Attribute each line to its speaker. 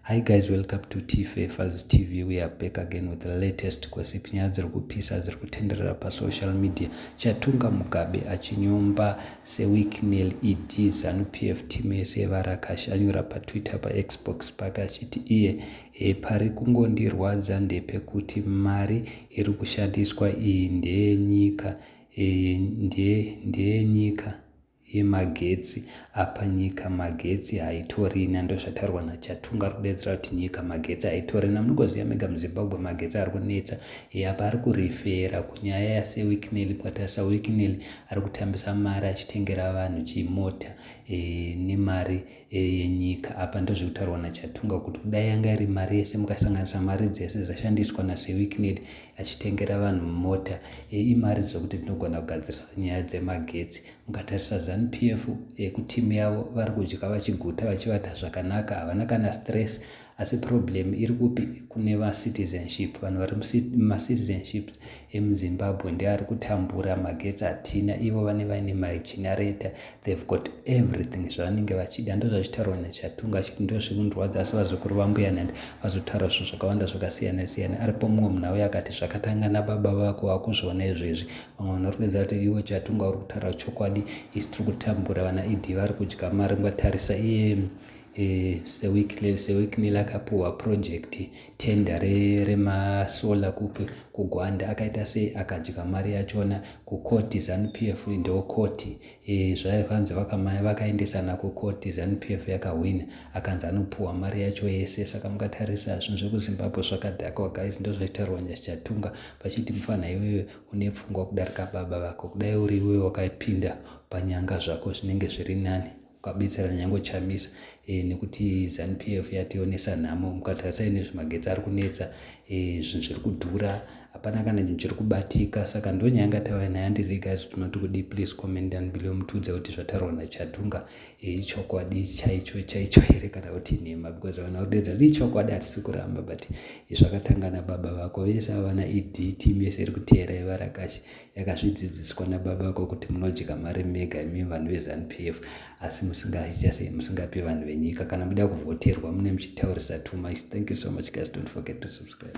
Speaker 1: Hi guys, welcome to TFF's TV. We are back again with the latest gossip. Nyaya dziri kupisa dziri kutenderera pasocial media. Chatunga Mugabe achinyomba seweeknail ED Zanupf team yese yevarakashi anyora paTwitter paXbox pake achiti iye Parikungondirwadza depekuti mari iri kushandiswa iyi ndeyenyika yemagetsi. Apa nyika magetsi haitorina, ndozvatarwa naChatunga kudedzera kuti nyika magetsi haitorina. Munoziva mega muZimbabwe magetsi ari kunetsa. Apa ari kurifera kunyaya yaseweeknail. Mukatarisa weeknail ari kutambisa mari achitengera vanhu chimota nemari yenyika. Apa ndozviri kutaurwa naChatunga kuti kudai yanga iri mari yese mukasanganisa mari dzese dzashandiswa naseweeknail achitengera vanhu mota, imari dzokuti tinogona kugadzirisa nyaya dzemagetsi. Mukatarisa Zanupf kutimu yavo vari kudya vachiguta vachivata zvakanaka, havana kana stress. Asi problem iri kupi? Kune vacitizenship. Vanhu vari macitizenship emuZimbabwe ndio ari kutambura, magetsi hatina. Ivo vaine machinareta, they've got everything zvavanenge vachida. Ndo zvachitaurwa naChatunga achiti ndo zvikundirwadza, asi vazukuru vambuya nhande vazotaura zvinhu zvakawanda zvakasiyana siyana. Aripo mumwe munhu auya akati zvakatanga nababa vako wakuzviona izvezvi. Vamwe vanhu vari kuedza kuti iwo Chatunga uri kutaura chokwadi, isi tiri kutambura, vana ED vari kudya mari. Mukatarisa iye seweeknail akapuhwa project tenda remasola kugwanda, akaita sei akadya mari yachona kukoti. Zanupf ndo koti zvaivanzi vakaendesana kukoti, Zanupf yakahwina, akanzi anopuhwa mari yacho yese. Saka mukatarisa zvinhu zvekuZimbabwe zvakadhakwa guys. Ndo zvachitaurwa naChatunga vachiti mufanha iwewe une pfungwa kudarika baba vako, kudai uri iwewe wakapinda panyanga zvako zvinenge zviri nani, ukabetsera nyange chamisa nekuti Zanupf yationesa nhamo. Mukatarisa nezvemagetsi ari kunetsa, zvinhu zviri kudhura, hapana kana chinhu chiri kubatika. Saka ndo nyaya yangataura nayo. Handizii guys kuti matikudi, please comment down below mutiudze kuti zvataurwa naChatunga ichokwadi chaicho here kana kuti nhema, because vanhu vari kudedza kuti ichokwadi hatisi kuramba, but zvakatanga nababa vako. Vese havana ED team yese iri kuteera yevarakashi yakazvidzidziswa nababa vako kuti munodya mari mega imi vanhu veZanupf, asi musingaita sei, musingapi vanhu venyika. Kana muda kuvhoterwa mune muchitaurisa too much. Thank you so much guys, don't forget to subscribe.